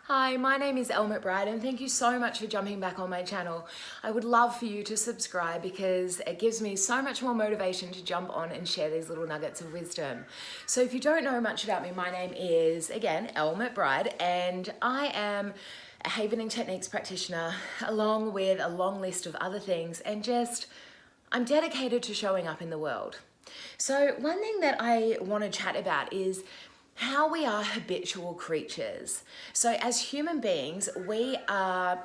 Hi, my name is Elle Mcbride and thank you so much for jumping back on my channel. I would love for you to subscribe because it gives me so much more motivation to jump on and share these little nuggets of wisdom. So if you don't know much about me, my name is, again, Elle Mcbride, and I am a havening techniques practitioner along with a long list of other things, and I'm dedicated to showing up in the world. So one thing that I want to chat about is how we are habitual creatures. So as human beings, we are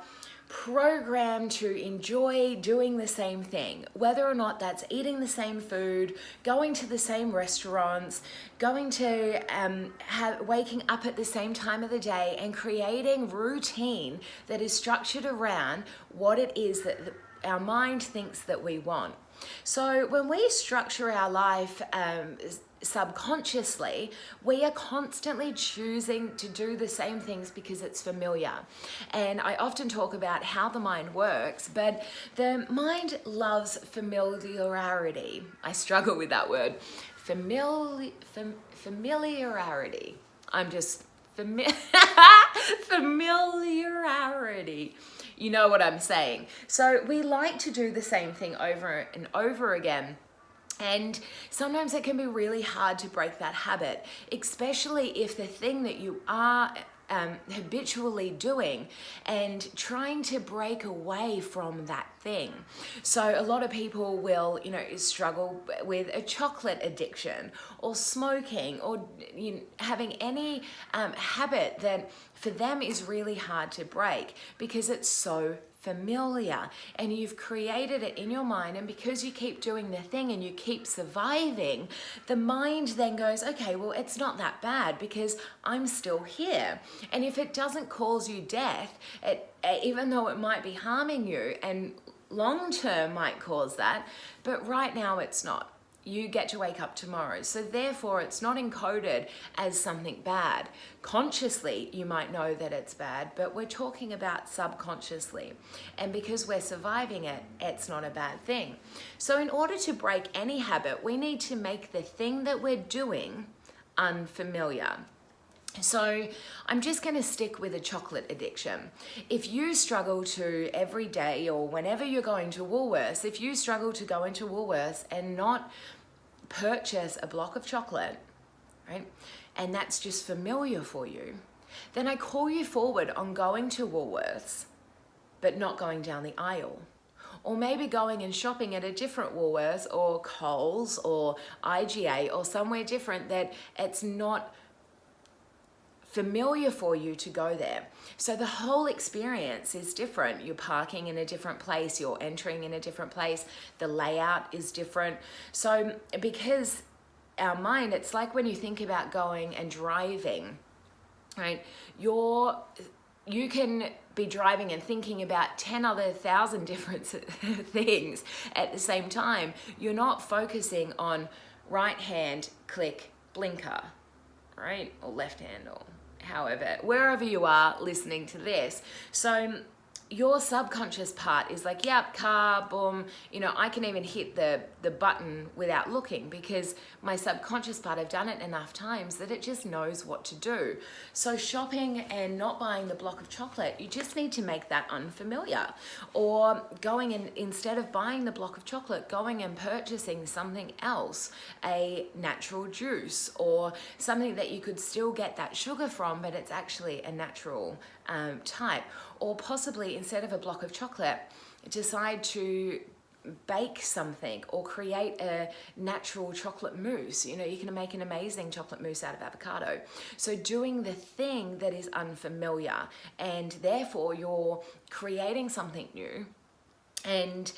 programmed to enjoy doing the same thing, whether or not that's eating the same food, going to the same restaurants, going to waking up at the same time of the day, and creating routine that is structured around what it is that our mind thinks that we want. So when we structure our life subconsciously, we are constantly choosing to do the same things because it's familiar. And I often talk about how the mind works, but the mind loves familiarity. I struggle with that word. Familiarity. Familiarity. You know what I'm saying. So we like to do the same thing over and over again. And sometimes it can be really hard to break that habit, especially if the thing that you are habitually doing and trying to break away from that thing. So a lot of people will, struggle with a chocolate addiction or smoking or having any habit that for them is really hard to break because it's so familiar, and you've created it in your mind, and because you keep doing the thing and you keep surviving, the mind then goes, okay, well, it's not that bad because I'm still here. And if it doesn't cause you death, even though it might be harming you and long term might cause that, but right now it's not. You get to wake up tomorrow. So therefore it's not encoded as something bad. Consciously, you might know that it's bad, but we're talking about subconsciously. And because we're surviving it, it's not a bad thing. So in order to break any habit, we need to make the thing that we're doing unfamiliar. So I'm just going to stick with a chocolate addiction. If you struggle to every day or whenever you're going to Woolworths, if you struggle to go into Woolworths and not purchase a block of chocolate, right, and that's just familiar for you, then I call you forward on going to Woolworths, but not going down the aisle. Or maybe going and shopping at a different Woolworths or Coles or IGA or somewhere different that it's not familiar for you to go there. So the whole experience is different. You're parking in a different place, you're entering in a different place, the layout is different. So because our mind, it's like when you think about going and driving, right? You can be driving and thinking about 10,000 different things at the same time. You're not focusing on right hand, click, blinker, right? Or left hand, or however, wherever you are listening to this. So your subconscious part is like, yep, car, boom, I can even hit the button without looking because my subconscious part, I've done it enough times that it just knows what to do. So shopping and not buying the block of chocolate, you just need to make that unfamiliar. Or going and instead of buying the block of chocolate, going and purchasing something else, a natural juice or something that you could still get that sugar from, but it's actually a natural type. Or possibly instead of a block of chocolate, decide to bake something or create a natural chocolate mousse. You can make an amazing chocolate mousse out of avocado. So doing the thing that is unfamiliar, and therefore you're creating something new, and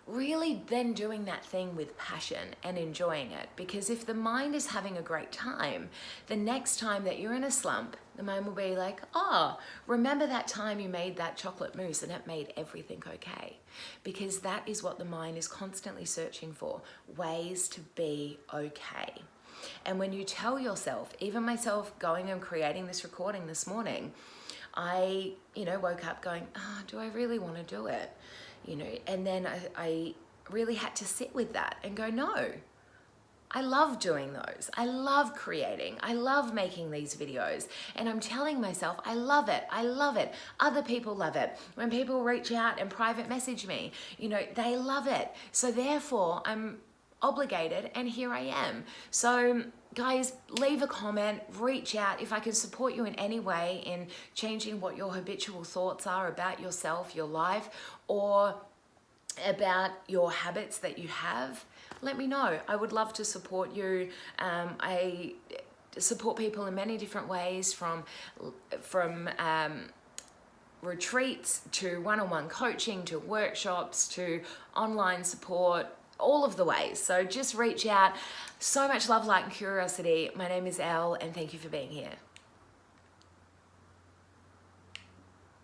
really then doing that thing with passion and enjoying it. Because if the mind is having a great time, the next time that you're in a slump, the mind will be like, oh, remember that time you made that chocolate mousse and it made everything okay. Because that is what the mind is constantly searching for, ways to be okay. And when you tell yourself, even myself going and creating this recording this morning, I, woke up going, do I really want to do it? And then I really had to sit with that and go, no, I love doing those. I love creating. I love making these videos. And I'm telling myself, I love it. I love it. Other people love it. When people reach out and private message me, you know, they love it. So therefore, I'm obligated, and here I am. So guys, leave a comment, reach out. If I can support you in any way in changing what your habitual thoughts are about yourself, your life, or about your habits that you have, let me know. I would love to support you. I support people in many different ways, from retreats to one-on-one coaching to workshops to online support, all of the ways. So just reach out. So much love, light, and curiosity. My name is Elle, and thank you for being here.